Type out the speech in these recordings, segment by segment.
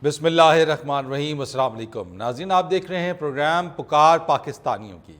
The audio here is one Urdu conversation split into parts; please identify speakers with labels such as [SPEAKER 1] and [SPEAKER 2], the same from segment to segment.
[SPEAKER 1] بسم اللہ الرحمن الرحیم۔ السلام علیکم ناظرین، آپ دیکھ رہے ہیں پروگرام پکار پاکستانیوں کی۔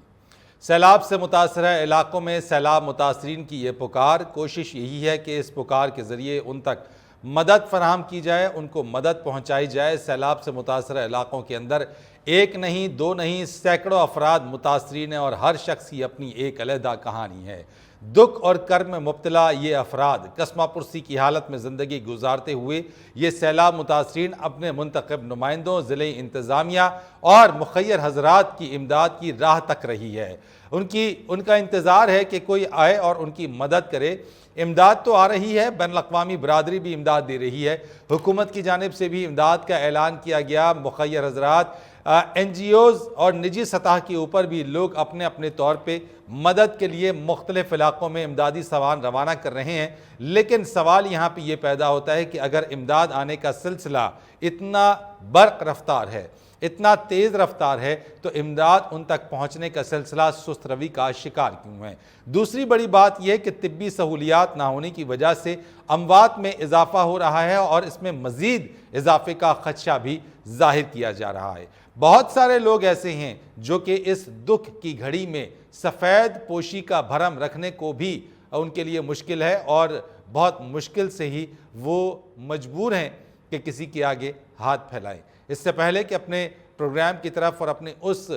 [SPEAKER 1] سیلاب سے متاثرہ علاقوں میں سیلاب متاثرین کی یہ پکار، کوشش یہی ہے کہ اس پکار کے ذریعے ان تک مدد فراہم کی جائے، ان کو مدد پہنچائی جائے۔ سیلاب سے متاثرہ علاقوں کے اندر ایک نہیں، دو نہیں، سینکڑوں افراد متاثرین ہیں اور ہر شخص کی اپنی ایک علیحدہ کہانی ہے۔ دکھ اور کرب میں مبتلا یہ افراد قسمہ پرسی کی حالت میں زندگی گزارتے ہوئے یہ سیلاب متاثرین اپنے منتخب نمائندوں، ضلعی انتظامیہ اور مخیر حضرات کی امداد کی راہ تک رہی ہے۔ ان کا انتظار ہے کہ کوئی آئے اور ان کی مدد کرے۔ امداد تو آ رہی ہے، بین الاقوامی برادری بھی امداد دے رہی ہے، حکومت کی جانب سے بھی امداد کا اعلان کیا گیا۔ مخیر حضرات، این جی اوز اور نجی سطح کے اوپر بھی لوگ اپنے اپنے طور پہ مدد کے لیے مختلف علاقوں میں امدادی سامان روانہ کر رہے ہیں، لیکن سوال یہاں پہ یہ پیدا ہوتا ہے کہ اگر امداد آنے کا سلسلہ اتنا برق رفتار ہے، اتنا تیز رفتار ہے، تو امداد ان تک پہنچنے کا سلسلہ سست روی کا شکار کیوں ہے؟ دوسری بڑی بات یہ کہ طبی سہولیات نہ ہونے کی وجہ سے اموات میں اضافہ ہو رہا ہے اور اس میں مزید اضافے کا خدشہ بھی ظاہر کیا جا رہا ہے۔ بہت سارے لوگ ایسے ہیں جو کہ اس دکھ کی گھڑی میں سفید پوشی کا بھرم رکھنے کو بھی ان کے لیے مشکل ہے اور بہت مشکل سے ہی وہ مجبور ہیں کہ کسی کے آگے ہاتھ پھیلائیں۔ اس سے پہلے کہ اپنے پروگرام کی طرف اور اپنے اس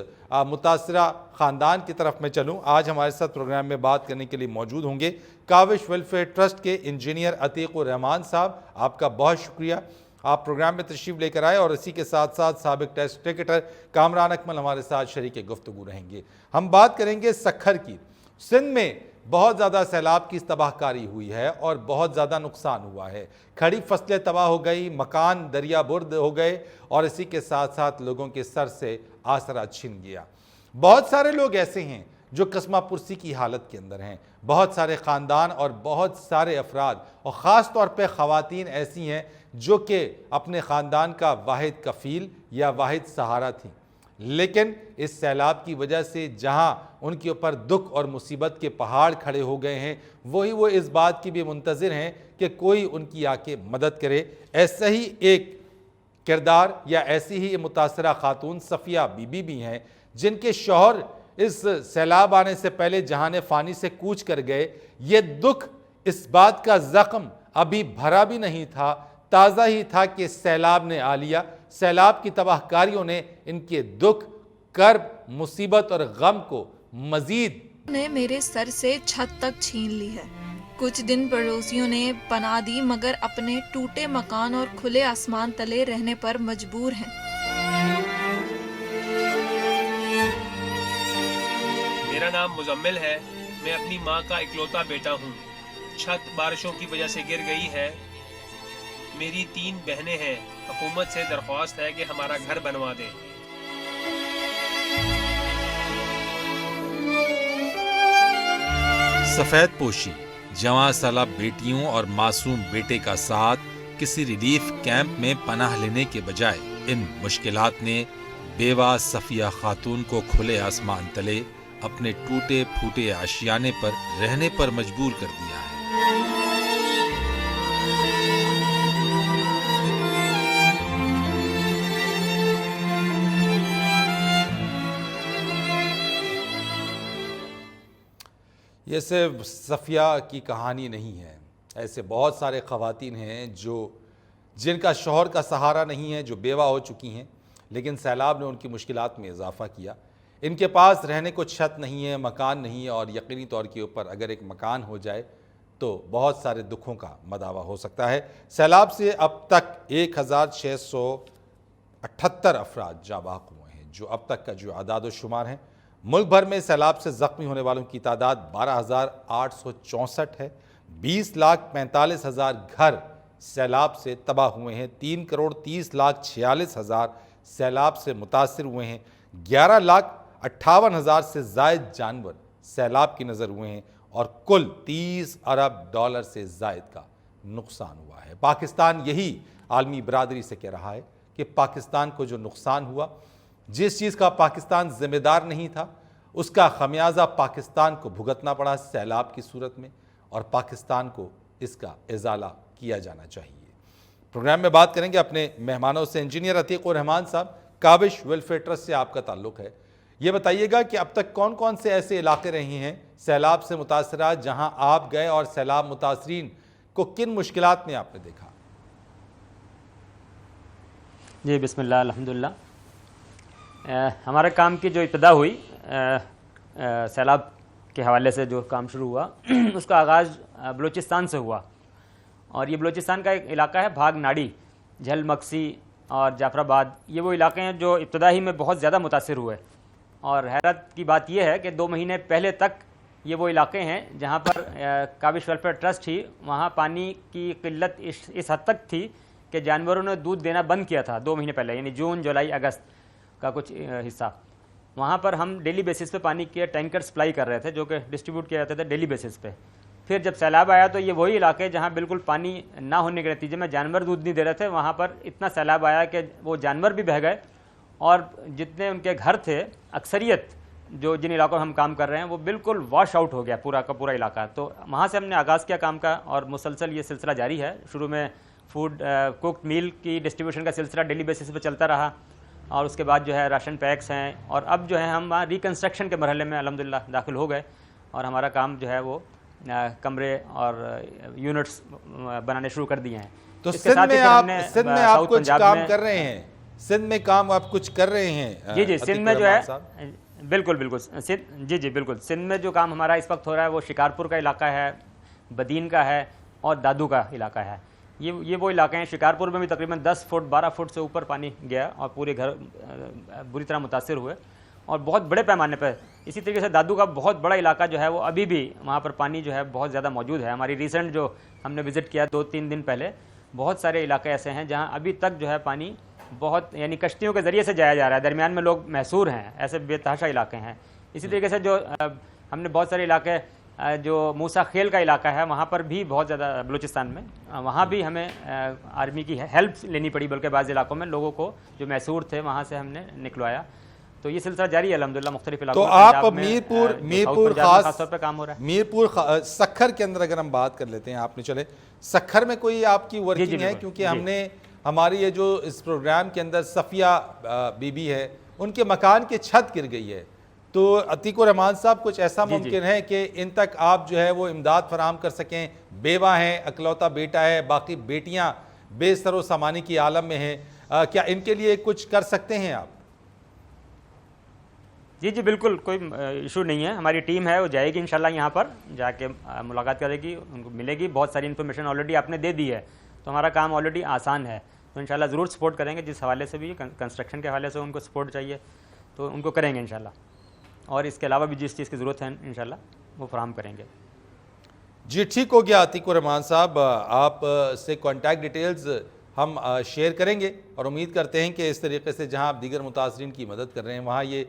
[SPEAKER 1] متاثرہ خاندان کی طرف میں چلوں، آج ہمارے ساتھ پروگرام میں بات کرنے کے لیے موجود ہوں گے کاوش ویلفیئر ٹرسٹ کے انجینئر عتیق الرحمان صاحب۔ آپ کا بہت شکریہ، آپ پروگرام میں تشریف لے کر آئے، اور اسی کے ساتھ ساتھ سابق ٹیسٹ کرکٹر کامران اکمل ہمارے ساتھ شریک گفتگو رہیں گے۔ ہم بات کریں گے سکھر کی۔ سندھ میں بہت زیادہ سیلاب کی تباہ کاری ہوئی ہے اور بہت زیادہ نقصان ہوا ہے۔ کھڑی فصلیں تباہ ہو گئی، مکان دریا برد ہو گئے اور اسی کے ساتھ ساتھ لوگوں کے سر سے آسرا چھن گیا۔ بہت سارے لوگ ایسے ہیں جو قسمہ پرسی کی حالت کے اندر ہیں، بہت سارے خاندان اور بہت سارے افراد اور خاص طور پہ خواتین ایسی ہیں جو کہ اپنے خاندان کا واحد کفیل یا واحد سہارا تھیں، لیکن اس سیلاب کی وجہ سے جہاں ان کے اوپر دکھ اور مصیبت کے پہاڑ کھڑے ہو گئے ہیں، وہی وہ اس بات کی بھی منتظر ہیں کہ کوئی ان کی آ کے مدد کرے۔ ایسا ہی ایک کردار یا ایسی ہی متاثرہ خاتون صفیہ بی بی بھی ہیں جن کے شوہر اس سیلاب آنے سے پہلے جہان فانی سے کوچ کر گئے۔ یہ دکھ، اس بات کا زخم ابھی بھرا بھی نہیں تھا، تازہ ہی تھا کہ سیلاب نے آ لیا۔ سیلاب کی تباہ کاریوں نے ان کے دکھ، کرب، مصیبت اور غم کو مزید
[SPEAKER 2] نے میرے سر سے چھت تک چھین لی ہے۔ کچھ دن پڑوسیوں نے پناہ دی مگر اپنے ٹوٹے مکان اور کھلے آسمان تلے رہنے پر مجبور ہیں۔
[SPEAKER 3] میرا نام مزمل ہے، میں اپنی ماں کا اکلوتا بیٹا ہوں۔ چھت بارشوں کی وجہ سے گر گئی ہے۔ میری 3 بہنیں ہیں، حکومت سے درخواست ہے کہ ہمارا گھر بنوا دے۔
[SPEAKER 1] سفید پوشی، جواں سالہ بیٹیوں اور معصوم بیٹے کا ساتھ کسی ریلیف کیمپ میں پناہ لینے کے بجائے ان مشکلات نے بیوہ صفیہ خاتون کو کھلے آسمان تلے اپنے ٹوٹے پھوٹے آشیانے پر رہنے پر مجبور کر دیا ہے۔ یہ صرف صفیہ کی کہانی نہیں ہے، ایسے بہت سارے خواتین ہیں جن کا شوہر کا سہارا نہیں ہے، جو بیوہ ہو چکی ہیں، لیکن سیلاب نے ان کی مشکلات میں اضافہ کیا۔ ان کے پاس رہنے کو چھت نہیں ہے، مکان نہیں ہے، اور یقینی طور کے اوپر اگر ایک مکان ہو جائے تو بہت سارے دکھوں کا مداوع ہو سکتا ہے۔ سیلاب سے اب تک 1678 افراد جاں بحق ہوئے ہیں، جو اب تک کا جو اعداد و شمار ہیں۔ ملک بھر میں سیلاب سے زخمی ہونے والوں کی تعداد 12,864 ہے۔ 20,45,000 گھر سیلاب سے تباہ ہوئے ہیں۔ 3,30,46,000 سیلاب سے متاثر ہوئے ہیں۔ 11,58,000 سے زائد جانور سیلاب کی نظر ہوئے ہیں اور کل $30 ارب سے زائد کا نقصان ہوا ہے۔ پاکستان یہی عالمی برادری سے کہہ رہا ہے کہ پاکستان کو جو نقصان ہوا، جس چیز کا پاکستان ذمہ دار نہیں تھا، اس کا خمیازہ پاکستان کو بھگتنا پڑا سیلاب کی صورت میں، اور پاکستان کو اس کا ازالہ کیا جانا چاہیے۔ پروگرام میں بات کریں گے اپنے مہمانوں سے. انجینئر عتیق الرحمان صاحب, کاوش ویلفیئر ٹرسٹ سے آپ کا تعلق ہے, یہ بتائیے گا کہ اب تک کون کون سے ایسے علاقے رہے ہیں سیلاب سے متاثرہ جہاں آپ گئے اور سیلاب متاثرین کو کن مشکلات میں آپ نے دیکھا؟
[SPEAKER 4] جی بسم اللہ الحمدللہ. ہمارے کام کی جو ابتدا ہوئی سیلاب کے حوالے سے جو کام شروع ہوا اس کا آغاز بلوچستان سے ہوا, اور یہ بلوچستان کا ایک علاقہ ہے بھاگ ناڑی, جھل مکسی اور جعفر آباد. یہ وہ علاقے ہیں جو ابتدائی میں بہت زیادہ متاثر ہوئے, اور حیرت کی بات یہ ہے کہ 2 مہینے پہلے تک یہ وہ علاقے ہیں جہاں پر کاوش ویلفیئر ٹرسٹ ہی, وہاں پانی کی قلت اس حد تک تھی کہ جانوروں نے دودھ دینا بند کیا تھا 2 مہینے پہلے, یعنی جون جولائی اگست کا کچھ حصہ. وہاں پر ہم ڈیلی بیسس پہ پانی کے ٹینکر سپلائی کر رہے تھے جو کہ ڈسٹریبیوٹ کیا جاتے تھے ڈیلی بیسس پہ. پھر جب سیلاب آیا تو یہ وہی علاقے جہاں بالکل پانی نہ ہونے کے نتیجے میں جانور دودھ نہیں دے رہے تھے, وہاں پر اتنا سیلاب آیا کہ وہ جانور بھی بہہ گئے, اور جتنے ان کے گھر تھے اکثریت جو جن علاقوں میں ہم کام کر رہے ہیں وہ بالکل واش آؤٹ ہو گیا پورا کا پورا علاقہ. تو وہاں سے ہم نے آغاز کیا کام کا, اور مسلسل یہ سلسلہ جاری ہے. شروع میں فوڈ کوکڈ میل کی ڈسٹریبیوشن کا سلسلہ ڈیلی بیسس پہ چلتا رہا, اور اس کے بعد جو ہے راشن پیکس ہیں, اور اب جو ہے ہم ریکنسٹرکشن کے مرحلے میں الحمدللہ داخل ہو گئے, اور ہمارا کام جو ہے وہ کمرے اور یونٹس بنانے شروع کر دیے ہیں.
[SPEAKER 1] تو سندھ میں آپ کچھ کام کر رہے ہیں, سندھ میں کام آپ کچھ کر رہے ہیں؟
[SPEAKER 4] جی سندھ میں جو ہے بالکل جی بالکل سندھ میں جو کام ہمارا اس وقت ہو رہا ہے وہ شکارپور کا علاقہ ہے, بدین کا ہے, اور دادو کا علاقہ ہے. یہ وہ علاقے ہیں. شکارپور میں بھی تقریباً 10 فٹ 12 فٹ سے اوپر پانی گیا اور پورے گھر بری طرح متاثر ہوئے, اور بہت بڑے پیمانے پہ. اسی طریقے سے دادو کا بہت بڑا علاقہ جو ہے وہ ابھی بھی وہاں پر پانی جو ہے بہت زیادہ موجود ہے. ہماری ریسنٹ جو ہم نے وزٹ کیا 2-3 دن پہلے, بہت سارے علاقے ایسے ہیں جہاں ابھی تک جو ہے پانی بہت, یعنی کشتیوں کے ذریعے سے جایا جا رہا ہے, درمیان میں لوگ محصور ہیں, ایسے بے تحاشا علاقے ہیں. اسی طریقے سے جو ہم نے بہت سارے علاقے جو موسیٰ خیل کا علاقہ ہے وہاں پر بھی بہت زیادہ بلوچستان میں, وہاں بھی ہمیں آرمی کی ہیلپ لینی پڑی, بلکہ بعض علاقوں میں لوگوں کو جو محصور تھے وہاں سے ہم نے نکلوایا. تو یہ سلسلہ جاری ہے الحمدللہ مختلف علاقوں میں.
[SPEAKER 1] تو آپ میرپور خاص طور پہ کام ہو رہا ہے, میرپور سکھر کے اندر اگر ہم بات کر لیتے ہیں, آپ نے چلے سکھر میں کوئی آپ کی ورکنگ ہے؟ کیونکہ ہم نے ہماری یہ جو اس پروگرام کے اندر صفیہ بی بی ہے ان کے مکان کی چھت گر گئی ہے, تو عتیق الرحمان صاحب کچھ ایسا ممکن ہے کہ ان تک آپ جو ہے وہ امداد فراہم کر سکیں؟ بیوہ ہیں, اکلوتا بیٹا ہے, باقی بیٹیاں بے سر و سامانی کی عالم میں ہیں, کیا ان کے لیے کچھ کر سکتے ہیں آپ؟
[SPEAKER 4] جی بالکل, کوئی ایشو نہیں ہے. ہماری ٹیم ہے وہ جائے گی انشاءاللہ, یہاں پر جا کے ملاقات کرے گی, ان کو ملے گی. بہت ساری انفارمیشن آلریڈی آپ نے دے دی ہے, تو ہمارا کام آلریڈی آسان ہے. تو انشاءاللہ ضرور سپورٹ کریں گے, جس حوالے سے بھی کنسٹرکشن کے حوالے سے ان کو سپورٹ چاہیے تو ان کو کریں گے انشاءاللہ, اور اس کے علاوہ بھی جس چیز کی ضرورت ہے انشاءاللہ وہ فراہم کریں گے.
[SPEAKER 1] جی ٹھیک ہو گیا عتیق الرحمان صاحب, آپ سے کانٹیکٹ ڈیٹیلز ہم شیئر کریں گے, اور امید کرتے ہیں کہ اس طریقے سے جہاں آپ دیگر متاثرین کی مدد کر رہے ہیں, وہاں یہ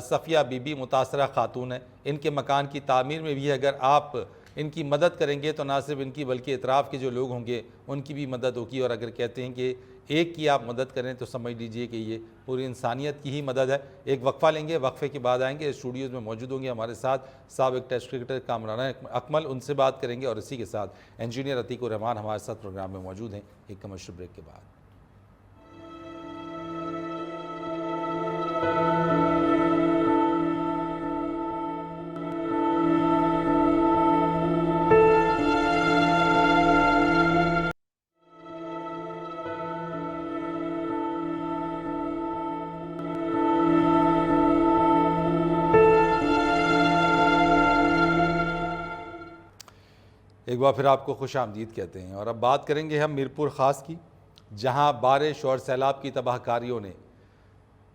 [SPEAKER 1] صفیہ بی بی متاثرہ خاتون ہے, ان کے مکان کی تعمیر میں بھی اگر آپ ان کی مدد کریں گے تو نہ صرف ان کی بلکہ اطراف کے جو لوگ ہوں گے ان کی بھی مدد ہوگی. اور اگر کہتے ہیں کہ ایک کی آپ مدد کریں تو سمجھ لیجئے کہ یہ پوری انسانیت کی ہی مدد ہے. ایک وقفہ لیں گے, وقفے کے بعد آئیں گے, اسٹوڈیوز میں موجود ہوں گے ہمارے ساتھ سابق ٹیسٹ کرکٹر کامران اکمل, ان سے بات کریں گے, اور اسی کے ساتھ انجینئر عتیق الرحمان ہمارے ساتھ پروگرام میں موجود ہیں ایک کمرشل بریک کے بعد. ایک بار پھر آپ کو خوش آمدید کہتے ہیں, اور اب بات کریں گے ہم میرپور خاص کی, جہاں بارش اور سیلاب کی تباہ کاریوں نے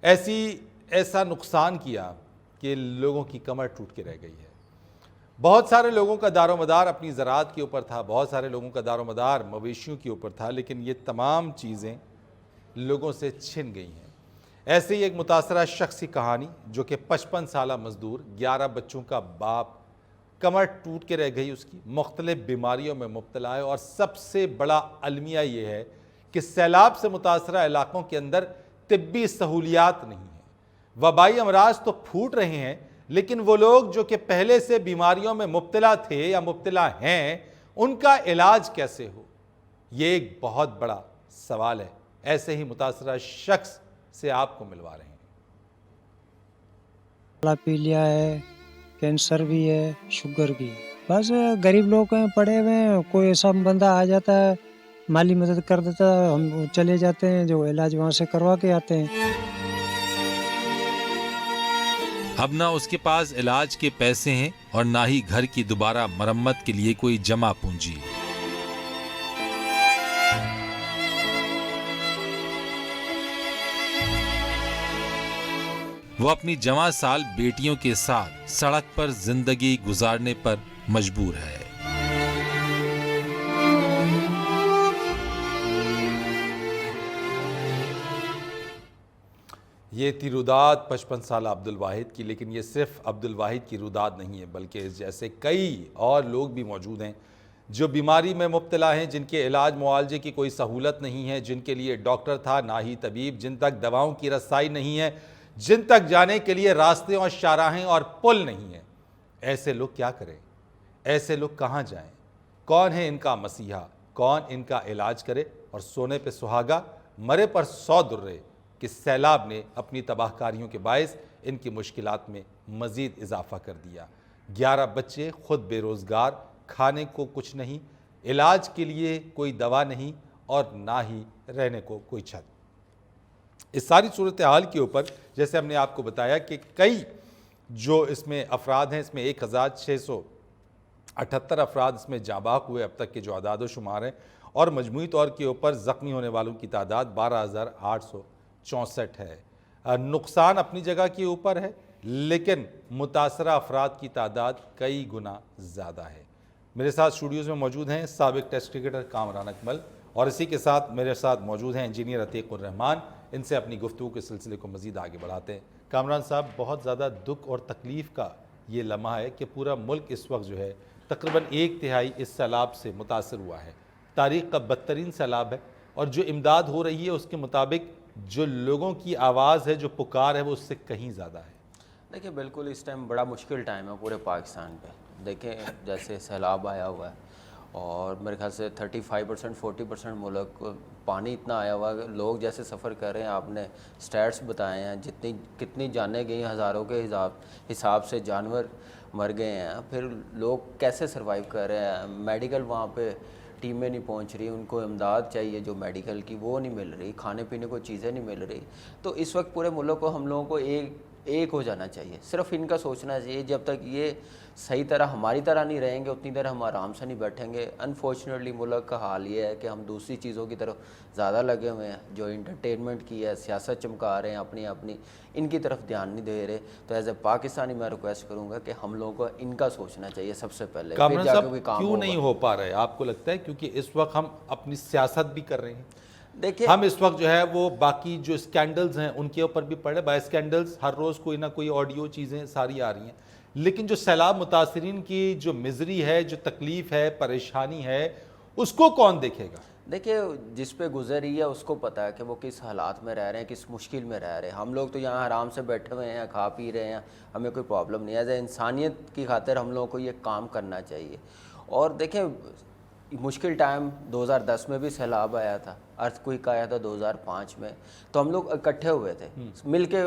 [SPEAKER 1] ایسا نقصان کیا کہ لوگوں کی کمر ٹوٹ کے رہ گئی ہے. بہت سارے لوگوں کا دار و مدار اپنی زراعت کے اوپر تھا, بہت سارے لوگوں کا دار و مدار مویشیوں کے اوپر تھا, لیکن یہ تمام چیزیں لوگوں سے چھن گئی ہیں. ایسے ہی ایک متاثرہ شخص کی کہانی, جو کہ 55 سالہ مزدور, 11 بچوں کا باپ, کمر ٹوٹ کے رہ گئی اس کی, مختلف بیماریوں میں مبتلا ہے, اور سب سے بڑا المیہ یہ ہے کہ سیلاب سے متاثرہ علاقوں کے اندر طبی سہولیات نہیں ہیں. وبائی امراض تو پھوٹ رہے ہیں, لیکن وہ لوگ جو کہ پہلے سے بیماریوں میں مبتلا تھے یا مبتلا ہیں, ان کا علاج کیسے ہو, یہ ایک بہت بڑا سوال ہے ایسے ہی متاثرہ شخص سے آپ کو ملوا رہے ہیں۔
[SPEAKER 5] پی لیا ہے، کینسر بھی ہے، شوگر بھی ہے۔ بس غریب لوگ ہیں، پڑے ہوئے ہیں، کوئی ایسا بندہ آ جاتا ہے مالی مدد کر دیتا ہے، ہم چلے جاتے ہیں، جو علاج وہاں سے کروا کے آتے ہیں۔
[SPEAKER 1] اب نہ اس کے پاس علاج کے پیسے ہیں اور نہ ہی گھر کی دوبارہ مرمت کے لیے کوئی جمع پونجی۔ وہ اپنی جوان سال بیٹیوں کے ساتھ سڑک پر زندگی گزارنے پر مجبور ہے۔ یہ تھی روداد 55 سالہ عبد الواحد کی، لیکن یہ صرف عبد الواحد کی روداد نہیں ہے، بلکہ اس جیسے کئی اور لوگ بھی موجود ہیں جو بیماری میں مبتلا ہیں، جن کے علاج معالجے کی کوئی سہولت نہیں ہے، جن کے لیے ڈاکٹر تھا نہ ہی طبیب، جن تک دواؤں کی رسائی نہیں ہے، جن تک جانے کے لیے راستے اور شاہراہیں اور پل نہیں ہیں۔ ایسے لوگ کیا کریں؟ ایسے لوگ کہاں جائیں؟ کون ہے ان کا مسیحا؟ کون ان کا علاج کرے؟ اور سونے پہ سہاگا، مرے پر 100 درے کہ سیلاب نے اپنی تباہ کاریوں کے باعث ان کی مشکلات میں مزید اضافہ کر دیا۔ 11 بچے خود بے روزگار، کھانے کو کچھ نہیں، علاج کے لیے کوئی دوا نہیں اور نہ ہی رہنے کو کوئی چھت۔ اس ساری صورتحال کے اوپر جیسے ہم نے آپ کو بتایا کہ کئی جو اس میں افراد ہیں، اس میں 1678 افراد اس میں جاں بحق ہوئے اب تک کے جو اعداد و شمار ہیں، اور مجموعی طور کے اوپر زخمی ہونے والوں کی تعداد 12,864 ہے۔ نقصان اپنی جگہ کے اوپر ہے، لیکن متاثرہ افراد کی تعداد کئی گنا زیادہ ہے۔ میرے ساتھ اسٹوڈیوز میں موجود ہیں سابق ٹیسٹ کرکٹر کامران اکمل، اور اسی کے ساتھ میرے ساتھ موجود ہیں انجینئر عتیق الرحمان۔ ان سے اپنی گفتگو کے سلسلے کو مزید آگے بڑھاتے ہیں۔ کامران صاحب، بہت زیادہ دکھ اور تکلیف کا یہ لمحہ ہے کہ پورا ملک اس وقت جو ہے تقریباً 1/3 اس سیلاب سے متاثر ہوا ہے۔ تاریخ کا بدترین سیلاب ہے، اور جو امداد ہو رہی ہے اس کے مطابق جو لوگوں کی آواز ہے، جو پکار ہے، وہ اس سے کہیں زیادہ ہے۔
[SPEAKER 6] دیکھیں بالکل اس ٹائم بڑا مشکل ٹائم ہے پورے پاکستان پہ۔ دیکھیں جیسے سیلاب آیا ہوا ہے، اور میرے خیال سے 35% 40% ملک پانی اتنا آیا ہوا ہے، لوگ جیسے سفر کر رہے ہیں، آپ نے سٹیٹس بتائے ہیں، کتنی جانیں گئی ہیں، ہزاروں کے حساب سے جانور مر گئے ہیں، پھر لوگ کیسے سروائیو کر رہے ہیں۔ میڈیکل وہاں پہ ٹیمیں نہیں پہنچ رہی، ان کو امداد چاہیے جو میڈیکل کی، وہ نہیں مل رہی، کھانے پینے کو چیزیں نہیں مل رہی۔ تو اس وقت پورے ملک کو ہم لوگوں کو ایک ہو جانا چاہیے، صرف ان کا سوچنا چاہیے۔ جب تک یہ صحیح طرح ہماری طرح نہیں رہیں گے، اتنی دیر ہم آرام سے نہیں بیٹھیں گے۔ انفارچونیٹلی ملک کا حال یہ ہے کہ ہم دوسری چیزوں کی طرف زیادہ لگے ہوئے ہیں، جو انٹرٹینمنٹ کی ہے، سیاست چمکا رہے ہیں اپنی، ان کی طرف دھیان نہیں دے رہے۔ تو ایز اے پاکستانی میں ریکویسٹ کروں گا کہ ہم لوگوں کو ان کا سوچنا چاہیے سب سے پہلے، پھر جا کے کوئی کام
[SPEAKER 1] کیوں
[SPEAKER 6] ہوگا۔
[SPEAKER 1] نہیں ہو پا رہے آپ کو لگتا ہے؟ کیونکہ اس وقت ہم اپنی سیاست بھی کر رہے ہیں،
[SPEAKER 6] دیکھیں
[SPEAKER 1] ہم اس وقت جو ہے وہ باقی جو اسکینڈلز ہیں ان کے اوپر بھی پڑے، بائی اسکینڈلز ہر روز کوئی نہ کوئی آڈیو چیزیں ساری آ رہی ہیں، لیکن جو سیلاب متاثرین کی جو مزری ہے، جو تکلیف ہے، پریشانی ہے، اس کو کون دیکھے گا؟
[SPEAKER 6] دیکھیں جس پہ گزری ہے اس کو پتہ ہے کہ وہ کس حالات میں رہ رہے ہیں، کس مشکل میں رہ رہے ہیں۔ ہم لوگ تو یہاں آرام سے بیٹھے ہوئے ہیں، کھا پی رہے ہیں، ہمیں کوئی پرابلم نہیں ہے۔ ایز اے انسانیت کی خاطر ہم لوگوں کو یہ کام کرنا چاہیے۔ اور دیکھیں مشکل ٹائم 2010 میں بھی سیلاب آیا تھا، ارتھ کوئک آیا تھا 2005 میں، تو ہم لوگ اکٹھے ہوئے تھے، مل کے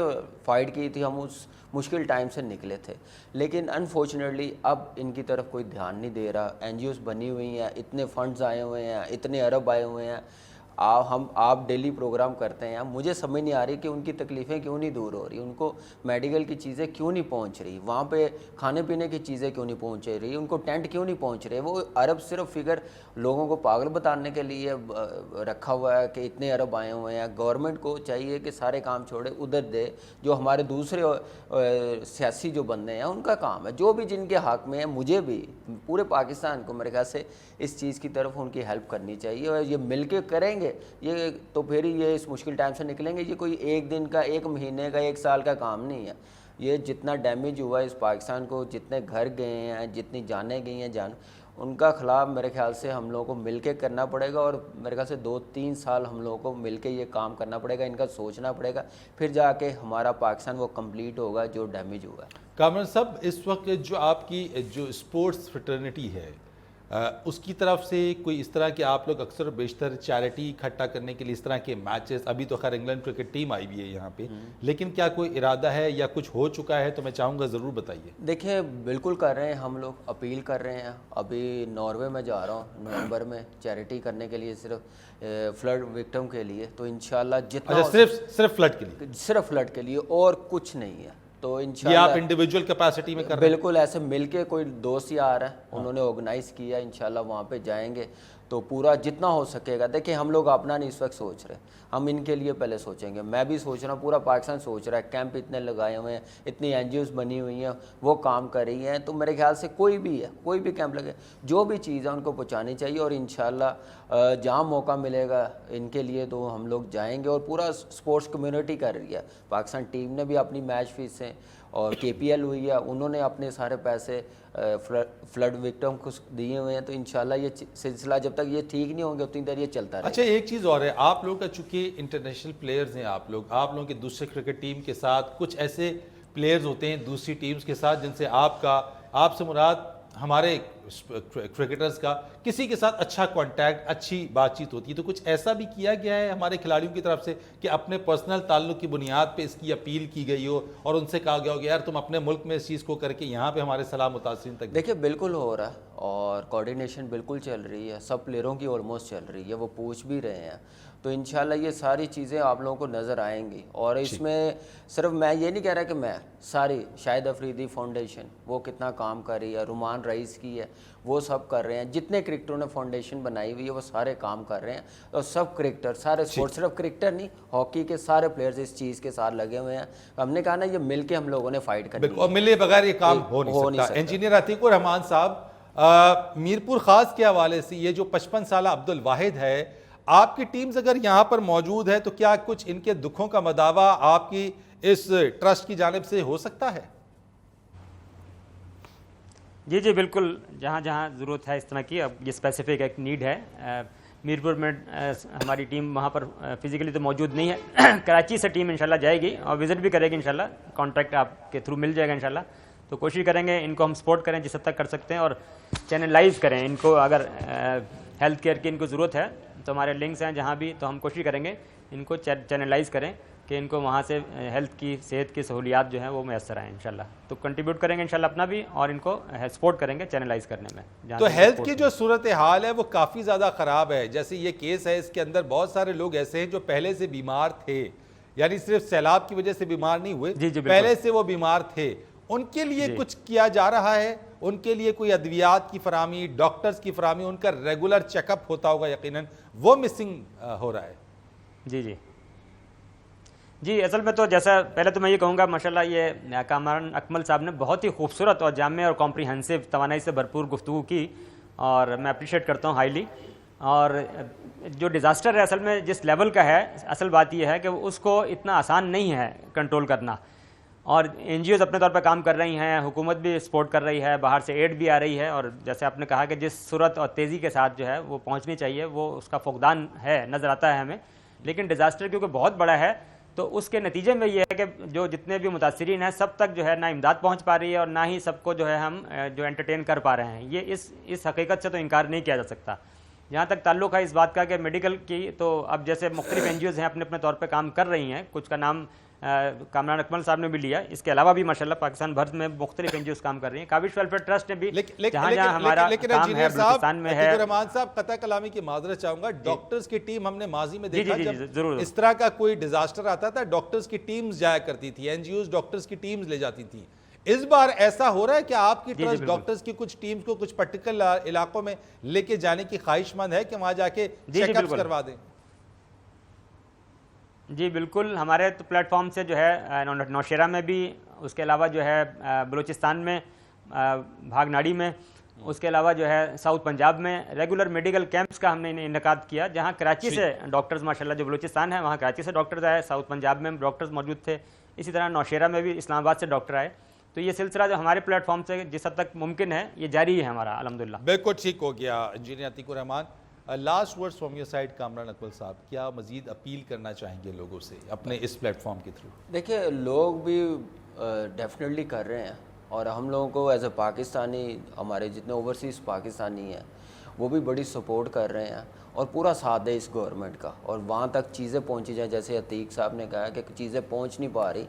[SPEAKER 6] فائٹ کی تھی، ہم اس مشکل ٹائم سے نکلے تھے۔ لیکن انفارچونیٹلی اب ان کی طرف کوئی دھیان نہیں دے رہا۔ NGOs بنی ہوئی ہیں، اتنے فنڈز آئے ہوئے ہیں، اتنے ارب آئے ہوئے ہیں، آپ ڈیلی پروگرام کرتے ہیں، مجھے سمجھ نہیں آ رہی کہ ان کی تکلیفیں کیوں نہیں دور ہو رہی، ان کو میڈیکل کی چیزیں کیوں نہیں پہنچ رہی، وہاں پہ کھانے پینے کی چیزیں کیوں نہیں پہنچ رہی، ان کو ٹینٹ کیوں نہیں پہنچ رہے۔ وہ ارب صرف فگر لوگوں کو پاگل بتانے کے لیے رکھا ہوا ہے کہ اتنے ارب آئے ہوئے ہیں۔ گورنمنٹ کو چاہیے کہ سارے کام چھوڑے، ادھر دے جو ہمارے دوسرے سیاسی جو بندے ہیں ان کا کام ہے، جو بھی جن کے حق میں ہے، مجھے بھی پورے پاکستان کو میرے خیال سے اس چیز کی طرف ان کی ہیلپ کرنی چاہیے، اور یہ مل کے کریں گے یہ تو پھر ہی یہ اس مشکل ٹائم سے نکلیں گے۔ یہ کوئی ایک دن کا، ایک مہینے کا، ایک سال کا کام نہیں ہے۔ یہ جتنا ڈیمیج ہوا ہے اس پاکستان کو، جتنے گھر گئے ہیں، جتنی جانیں گئی ہیں ان کا خلاف میرے خیال سے ہم لوگوں کو مل کے کرنا پڑے گا، اور میرے خیال سے 2-3 سال ہم لوگوں کو مل کے یہ کام کرنا پڑے گا، ان کا سوچنا پڑے گا، پھر جا کے ہمارا پاکستان وہ کمپلیٹ ہوگا جو ڈیمیج ہوا ہے۔
[SPEAKER 1] کامران صاحب، اس وقت جو آپ کی جو اسپورٹس فٹرنیٹی ہے اس کی طرف سے کوئی اس طرح کے آپ لوگ اکثر و بیشتر چیریٹی اکٹھا کرنے کے لیے اس طرح کے میچز، ابھی تو خیر انگلینڈ کرکٹ ٹیم آئی ہوئی ہے یہاں پہ، لیکن کیا کوئی ارادہ ہے یا کچھ ہو چکا ہے؟ تو میں چاہوں گا ضرور بتائیے۔
[SPEAKER 6] دیکھیں بالکل کر رہے ہیں ہم لوگ، اپیل کر رہے ہیں۔ ابھی ناروے میں جا رہا ہوں نومبر میں چیریٹی کرنے کے لیے، صرف فلڈ وکٹم کے لیے، تو انشاءاللہ جتنا
[SPEAKER 1] صرف فلڈ کے لیے،
[SPEAKER 6] صرف فلڈ کے لیے اور کچھ نہیں ہے، تو
[SPEAKER 1] یہ
[SPEAKER 6] انشاءاللہ
[SPEAKER 1] آپ انڈیویجول کیپیسٹی میں کر رہے ہیں؟
[SPEAKER 6] بالکل ایسے مل کے کوئی دوست یار ہیں انہوں نے آرگنائز کیا، انشاءاللہ وہاں پہ جائیں گے تو پورا جتنا ہو سکے گا۔ دیکھیں ہم لوگ اپنا نہیں اس وقت سوچ رہے، ہم ان کے لیے پہلے سوچیں گے۔ میں بھی سوچ رہا ہوں، پورا پاکستان سوچ رہا ہے، کیمپ اتنے لگائے ہوئے ہیں، اتنی این جی اوز بنی ہوئی ہیں، وہ کام کر رہی ہیں، تو میرے خیال سے کوئی بھی ہے، کوئی بھی کیمپ لگے، جو بھی چیز ہے ان کو پہنچانی چاہیے، اور انشاءاللہ جہاں موقع ملے گا ان کے لیے تو ہم لوگ جائیں گے۔ اور پورا سپورٹس کمیونٹی کر رہی ہے، پاکستان ٹیم نے بھی اپنی میچ فیسیں، اور کے پی ایل ہوئی ہے انہوں نے اپنے سارے پیسے فلڈ وکٹم کو دیے ہوئے ہیں، تو انشاءاللہ یہ سلسلہ جب تک یہ ٹھیک نہیں ہوں گے اتنی دیر یہ چلتا رہے۔
[SPEAKER 1] اچھا ایک چیز اور ہے، آپ لوگ کا چونکہ انٹرنیشنل پلیئرز ہیں، آپ لوگوں کے دوسرے کرکٹ ٹیم کے ساتھ کچھ ایسے پلیئرز ہوتے ہیں دوسری ٹیمز کے ساتھ جن سے آپ سے مراد ہمارے کرکٹرز کا کسی کے ساتھ اچھا کانٹیکٹ، اچھی بات چیت ہوتی ہے، تو کچھ ایسا بھی کیا گیا ہے ہمارے کھلاڑیوں کی طرف سے کہ اپنے پرسنل تعلق کی بنیاد پہ اس کی اپیل کی گئی ہو اور ان سے کہا گیا ہو کہ یار تم اپنے ملک میں اس چیز کو کر کے یہاں پہ ہمارے سلام متاثرین تک؟
[SPEAKER 6] دیکھیں بالکل ہو رہا ہے، اور کوارڈینیشن بالکل چل رہی ہے، سب پلیئروں کی آلموسٹ چل رہی ہے، وہ پوچھ بھی رہے ہیں، تو انشاءاللہ یہ ساری چیزیں آپ لوگوں کو نظر آئیں گی۔ اور اس میں صرف میں یہ نہیں کہہ رہا کہ میں، ساری شاہد افریدی فاؤنڈیشن وہ کتنا کام کر رہی ہے، رومان رئیس کی ہے، وہ سب کر رہے ہیں، جتنے کرکٹروں نے فاؤنڈیشن بنائی ہوئی ہے وہ سارے کام کر رہے ہیں، اور سب کرکٹر، سارے سپورٹ، صرف کرکٹر نہیں، ہاکی کے سارے پلیئرز اس چیز کے ساتھ لگے ہوئے ہیں۔ ہم نے کہا نا یہ مل کے ہم لوگوں نے فائٹ کرنی ہے،
[SPEAKER 1] اور ملے بغیر یہ کام ہو نہیں سکتا۔ انجینئر عتیق الرحمان صاحب، میرپور خاص کے حوالے سے یہ جو 55 سالہ عبد الواحد ہے، آپ کی ٹیمز اگر یہاں پر موجود ہے تو کیا کچھ ان کے دکھوں کا مداوع آپ کی اس ٹرسٹ کی جانب سے ہو سکتا ہے؟
[SPEAKER 4] جی بالکل، جہاں جہاں ضرورت ہے اس طرح کی، اب یہ اسپیسیفک ایک نیڈ ہے۔ میرپور میں ہماری ٹیم وہاں پر فزیکلی تو موجود نہیں ہے، کراچی سے ٹیم انشاءاللہ جائے گی اور وزٹ بھی کرے گی انشاءاللہ، کانٹیکٹ آپ کے تھرو مل جائے گا انشاءاللہ، تو کوشش کریں گے ان کو ہم سپورٹ کریں جس حد تک کر سکتے ہیں، اور چینلائز کریں ان کو، اگر ہیلتھ کیئر کی ان کو ضرورت ہے تو ہمارے لنکس ہیں جہاں بھی، تو ہم کوشش کریں گے ان کو چینلائز کریں کہ ان کو وہاں سے ہیلتھ کی، صحت کی سہولیات جو ہیں وہ میسر آئیں انشاءاللہ، تو کنٹریبیوٹ کریں گے انشاءاللہ اپنا بھی، اور ان کو سپورٹ کریں گے چینلائز کرنے میں۔
[SPEAKER 1] تو ہیلتھ کی جو صورتحال ہے وہ کافی زیادہ خراب ہے، جیسے یہ کیس ہے اس کے اندر بہت سارے لوگ ایسے ہیں جو پہلے سے بیمار تھے، یعنی صرف سیلاب کی وجہ سے بیمار نہیں ہوئے، پہلے سے وہ بیمار تھے، ان کے لیے کچھ کیا جا رہا ہے؟ ان کے لیے کوئی ادویات کی فراہمی، ڈاکٹرز کی فراہمی، ان کا ریگولر چیک اپ ہوتا ہوگا یقیناً، وہ مسنگ ہو رہا ہے؟
[SPEAKER 4] جی اصل میں تو جیسا پہلے تو میں یہ کہوں گا ماشاءاللہ یہ کامران اکمل صاحب نے بہت ہی خوبصورت اور جامع اور کمپریہنسو توانائی سے بھرپور گفتگو کی، اور میں اپریشیٹ کرتا ہوں ہائیلی۔ اور جو ڈیزاسٹر ہے اصل میں جس لیول کا ہے، اصل بات یہ ہے کہ اس کو اتنا آسان نہیں ہے کنٹرول کرنا، اور این جی اوز اپنے طور پہ کام کر رہی ہیں، حکومت بھی سپورٹ کر رہی ہے، باہر سے ایڈ بھی آ رہی ہے، اور جیسے آپ نے کہا کہ جس صورت اور تیزی کے ساتھ جو ہے وہ پہنچنی چاہیے وہ اس کا فقدان ہے، نظر آتا ہے ہمیں، لیکن ڈیزاسٹر کیونکہ بہت بڑا ہے تو اس کے نتیجے میں یہ ہے کہ جو جتنے بھی متاثرین ہیں سب تک جو ہے نہ امداد پہنچ پا رہی ہے، اور نہ ہی سب کو جو ہے ہم جو انٹرٹین کر پا رہے ہیں، یہ اس حقیقت سے تو انکار نہیں کیا جا سکتا۔ جہاں تک تعلق ہے اس بات کا کہ میڈیکل کی، تو اب جیسے مختلف این جی اوز ہیں اپنے اپنے طور پہ کام کر رہی ہیں، کچھ کا نام کامران اکمل صاحب نے بھی لیا، اس کے علاوہ بھی ماشاءاللہ پاکستان بھر میں مختلف این جی اوز کام کر رہی ہیں، کاوش ویلفیئر ٹرسٹ نے بھی جہاں جہاں ہمارا کام ہے بلوچستان میں ہے۔
[SPEAKER 1] رحمان صاحب قطع کلامی کی معذرت چاہوں گا، ڈاکٹرز کی ٹیم ہم نے ماضی میں دیکھا جب اس طرح کا کوئی ڈیزاسٹر آتا تھا ڈاکٹرز کی ٹیمز جایا کرتی تھی، این جی اوز ڈاکٹرز کی ٹیمز لے جاتی تھی، اس بار ایسا ہو رہا ہے کہ آپ کی ٹرسٹ ڈاکٹرز کی کچھ ٹیمز کو کچھ پرٹیکولر علاقوں میں لے کے جانے کی خواہش مند ہے کہ وہاں جا کے چیک اپس کروا دیں؟
[SPEAKER 4] جی بالکل، ہمارے تو پلیٹ فارم سے جو ہے نوشیرہ میں بھی، اس کے علاوہ جو ہے بلوچستان میں بھاگ ناڑی میں، اس کے علاوہ جو ہے ساؤتھ پنجاب میں ریگولر میڈیکل کیمپس کا ہم نے انعقاد کیا، جہاں کراچی سے ڈاکٹرز ماشاءاللہ جو بلوچستان ہے وہاں کراچی سے ڈاکٹرز آئے، ساؤتھ پنجاب میں ڈاکٹرز موجود تھے، اسی طرح نوشیرہ میں بھی اسلام آباد سے ڈاکٹر آئے، تو یہ سلسلہ جو ہمارے پلیٹ فارم سے جس حد تک ممکن ہے یہ جاری ہے ہمارا الحمدللہ۔
[SPEAKER 1] بالکل ٹھیک ہو گیا engineer Atiq ur Rahman. Last words from your side Kamran Akmal sahab, کیا مزید اپیل کرنا چاہیں گے لوگوں سے اپنے اس پلیٹ فارم کے تھرو؟
[SPEAKER 6] دیکھیں لوگ بھی ڈیفینیٹلی کر رہے ہیں، اور ہم لوگوں کو ایز اے پاکستانی، ہمارے جتنے اوورسیز پاکستانی ہیں وہ بھی بڑی سپورٹ کر رہے ہیں اور پورا ساتھ دے اس گورنمنٹ کا، اور وہاں تک چیزیں پہنچی جائیں. جیسے عتیق صاحب نے کہا کہ چیزیں پہنچ نہیں پا رہی،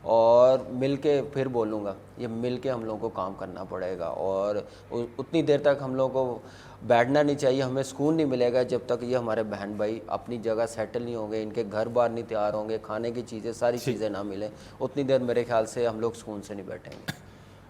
[SPEAKER 6] اور مل کے، پھر بولوں گا، یہ مل کے ہم لوگوں کو کام کرنا پڑے گا. اور اتنی دیر تک ہم لوگوں کو بیٹھنا نہیں چاہیے. ہمیں سکون نہیں ملے گا جب تک یہ ہمارے بہن بھائی اپنی جگہ سیٹل نہیں ہوں گے، ان کے گھر بار نہیں تیار ہوں گے، کھانے کی چیزیں، ساری چیزیں نہ ملیں، اتنی دیر میرے خیال سے ہم لوگ سکون سے نہیں بیٹھیں گے.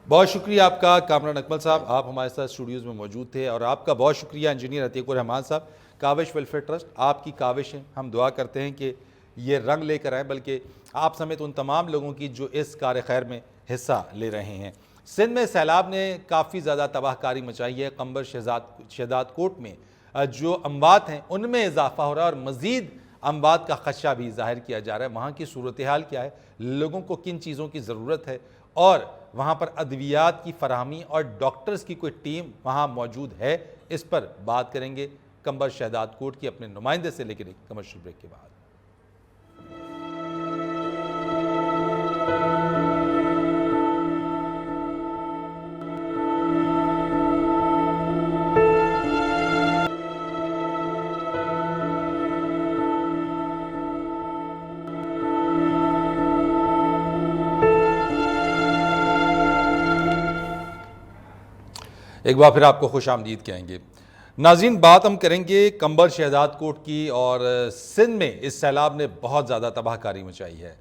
[SPEAKER 1] بہت شکریہ آپ کا کامران اکمل صاحب، آپ ہمارے ساتھ اسٹوڈیوز میں موجود تھے. اور آپ کا بہت شکریہ انجینئر عتیق الرحمان صاحب، کاوش ویلفیئر ٹرسٹ. آپ کی کاوشیں ہم دعا کرتے ہیں کہ یہ رنگ لے کر آئیں، بلکہ آپ سمیت ان تمام لوگوں کی جو اس کار خیر میں حصہ لے رہے ہیں. سندھ میں سیلاب نے کافی زیادہ تباہ کاری مچائی ہے. قمبر شہزاد کوٹ میں جو اموات ہیں ان میں اضافہ ہو رہا ہے، اور مزید اموات کا خدشہ بھی ظاہر کیا جا رہا ہے. وہاں کی صورتحال کیا ہے، لوگوں کو کن چیزوں کی ضرورت ہے، اور وہاں پر ادویات کی فراہمی اور ڈاکٹرز کی کوئی ٹیم وہاں موجود ہے، اس پر بات کریں گے قمبر شہزاد کوٹ کی اپنے نمائندے سے، لیکن ایک کمرشل بریک کے بعد. ایک بار پھر آپ کو خوش آمدید کہیں گے. ناظرین، بات ہم کریں گے قمبر شہزاد کوٹ کی، اور سندھ میں اس سیلاب نے بہت زیادہ تباہ کاری مچائی ہے.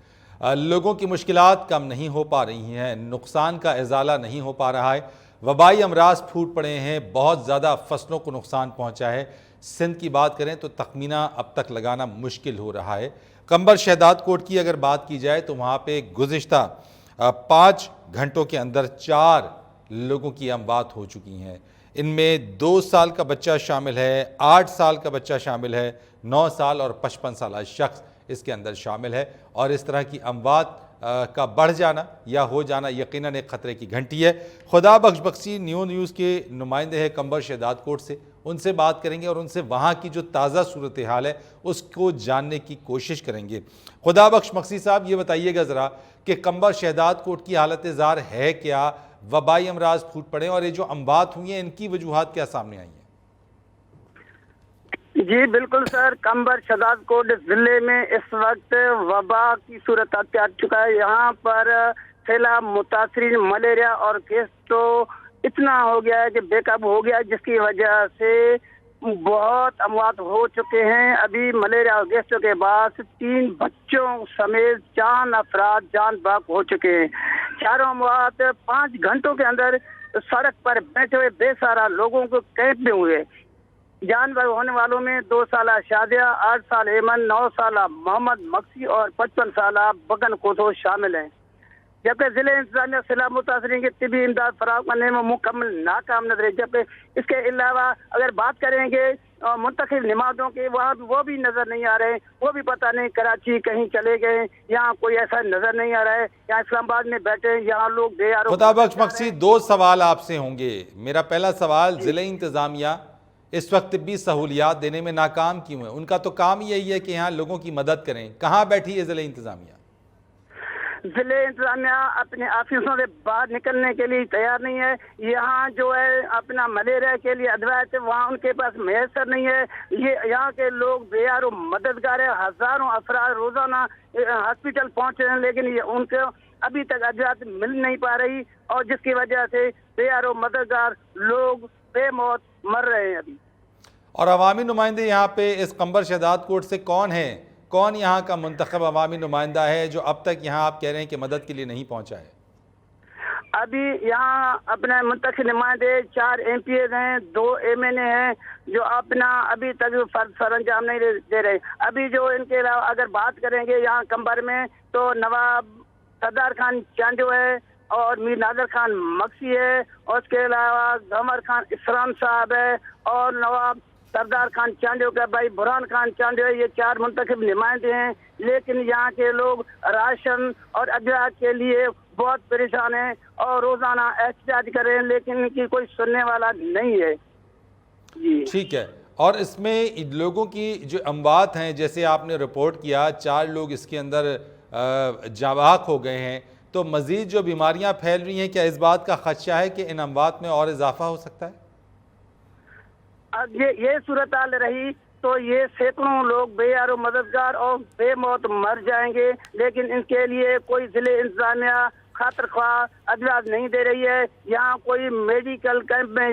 [SPEAKER 1] لوگوں کی مشکلات کم نہیں ہو پا رہی ہیں، نقصان کا ازالہ نہیں ہو پا رہا ہے، وبائی امراض پھوٹ پڑے ہیں، بہت زیادہ فصلوں کو نقصان پہنچا ہے. سندھ کی بات کریں تو تخمینہ اب تک لگانا مشکل ہو رہا ہے. قمبر شہزاد کوٹ کی اگر بات کی جائے تو وہاں پہ گزشتہ 5 گھنٹوں کے اندر 4 لوگوں کی اموات ہو چکی ہیں. ان میں 2 سال کا بچہ شامل ہے، 8 سال کا بچہ شامل ہے، 9 سال اور 55 سالہ شخص اس کے اندر شامل ہے. اور اس طرح کی اموات کا بڑھ جانا یا ہو جانا یقیناً ایک خطرے کی گھنٹی ہے. خدا بخش بخشی نیوز کے نمائندے ہیں قمبر شہزاد کوٹ سے، ان سے بات کریں گے اور ان سے وہاں کی جو تازہ صورتحال ہے اس کو جاننے کی کوشش کریں گے. خدا بخش بخشی صاحب، یہ بتائیے گا ذرا کہ قمبر شہزاد کوٹ کی حالت زار ہے کیا، وبائی امراض پھوٹ پڑے، اور یہ جو اموات ہوئی ہیں ان کی وجوہات کیا سامنے آئی ہیں؟
[SPEAKER 7] جی بالکل سر، قمبر شہزاد کوٹ ضلع میں اس وقت وبا کی صورت آ چکا ہے. یہاں پر سیلاب متاثرین ملیریا اور گیس تو اتنا ہو گیا ہے کہ بے قابو ہو گیا ہے، جس کی وجہ سے بہت اموات ہو چکے ہیں. ابھی ملیریا اور گیسٹوں کے بعد 3 بچوں سمیت 4 افراد جان باک ہو چکے ہیں. چاروں اموات 5 گھنٹوں کے اندر سڑک پر بیٹھے ہوئے بے سہارا لوگوں کو قید میں ہوئے. جان باک ہونے والوں میں 2 سالہ شادیہ، 8 سال ایمن، 9 سالہ محمد مکسی اور 55 سالہ بگن کوتو شامل ہیں. جبکہ ضلع انتظامیہ سیلاب متاثرین کی طبی امداد فراہم کرنے میں مکمل ناکام نظر ہے. جبکہ اس کے علاوہ اگر بات کریں گے منتخب نمازوں کے، وہ بھی نظر نہیں آ رہے، وہ بھی پتہ نہیں کراچی کہیں چلے گئے، یہاں کوئی ایسا نظر نہیں آ رہا ہے. یہاں اسلام آباد میں بیٹھے ہیں، یہاں لوگ بے یارو.
[SPEAKER 1] خدا بخش بخشی، 2 سوال آپ سے ہوں گے. میرا پہلا سوال، ضلع انتظامیہ اس وقت طبی سہولیات دینے میں ناکام کیوں ہیں؟ ان کا تو کام یہی ہے کہ یہاں لوگوں کی مدد کریں. کہاں بیٹھی ہے ضلع انتظامیہ؟
[SPEAKER 7] ضلع انتظامیہ اپنے آفیسوں سے باہر نکلنے کے لیے تیار نہیں ہے. یہاں جو ہے اپنا ملیریا کے لیے ادویات وہاں ان کے پاس میسر نہیں ہے. یہاں کے لوگ بے یار و مددگار ہیں. ہزاروں افراد روزانہ ہاسپٹل پہنچ رہے ہیں، لیکن ان کو ابھی تک ادویات مل نہیں پا رہی، اور جس کی وجہ سے بے یار و مددگار لوگ بے موت مر رہے ہیں ابھی.
[SPEAKER 1] اور عوامی نمائندے یہاں پہ اس قمبر شہزاد کوٹ سے کون ہیں؟ کون یہاں کا منتخب عوامی نمائندہ ہے جو اب تک یہاں آپ کہہ رہے ہیں کہ مدد کے لیے نہیں پہنچا ہے؟
[SPEAKER 7] ابھی یہاں اپنے منتخب نمائندے 4 MPs ہیں، 2 MNA ہیں، جو اپنا ابھی تک سر انجام نہیں دے رہے. ابھی جو ان کے علاوہ اگر بات کریں گے یہاں قمبر میں تو نواب سردار خان چانڈو ہے، اور میر نادر خان مکسی ہے، اور اس کے علاوہ گمر خان اسلام صاحب ہے، اور نواب سردار خان چانڈو کا بھائی برہان خان چانڈو ہے. یہ 4 منتخب نمائندے ہیں، لیکن یہاں کے لوگ راشن اور ادویات کے لیے بہت پریشان ہیں اور روزانہ احتجاج کر رہے ہیں، لیکن ان کی کوئی سننے والا نہیں ہے. جی
[SPEAKER 1] ٹھیک ہے. اور اس میں لوگوں کی جو اموات ہیں، جیسے آپ نے رپورٹ کیا 4 لوگ اس کے اندر جاں بحق ہو گئے ہیں، تو مزید جو بیماریاں پھیل رہی ہیں، کیا اس بات کا خدشہ ہے کہ ان اموات میں اور اضافہ ہو سکتا ہے؟
[SPEAKER 7] اب یہ صورتحال رہی تو یہ سینکڑوں لوگ بے یار و مددگار اور بے موت مر جائیں گے، لیکن ان کے لیے کوئی ضلع انتظامیہ خاطر خواہ ادویات نہیں دے رہی ہے. یہاں کوئی میڈیکل کیمپ میں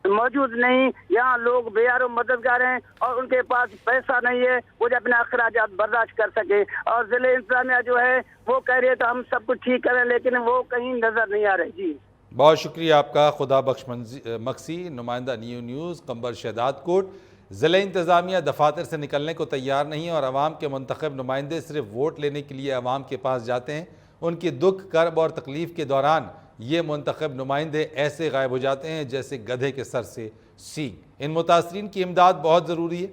[SPEAKER 7] موجود نہیں. یہاں لوگ بے یار و مددگار ہیں اور ان کے پاس پیسہ نہیں ہے وہ جو اپنے اخراجات برداشت کر سکے. اور ضلع انتظامیہ جو ہے وہ کہہ رہے تو ہم سب کچھ ٹھیک کریں، لیکن وہ کہیں نظر نہیں آ رہے. جی
[SPEAKER 1] بہت شکریہ آپ کا خدا بخش مکسی، نمائندہ نیو نیوز قنبر شہداد کوٹ. ضلع انتظامیہ دفاتر سے نکلنے کو تیار نہیں اور عوام کے منتخب نمائندے صرف ووٹ لینے کے لیے عوام کے پاس جاتے ہیں. ان کی دکھ کرب اور تکلیف کے دوران یہ منتخب نمائندے ایسے غائب ہو جاتے ہیں جیسے گدھے کے سر سے سینگ. ان متاثرین کی امداد بہت ضروری ہے.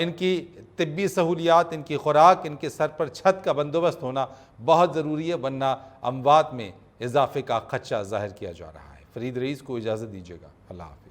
[SPEAKER 1] ان کی طبی سہولیات، ان کی خوراک، ان کے سر پر چھت کا بندوبست ہونا بہت ضروری ہے، ورنہ اموات میں اضافے کا خدشہ ظاہر کیا جا رہا ہے. فرید رئیس کو اجازت دیجیے گا. اللہ حافظ.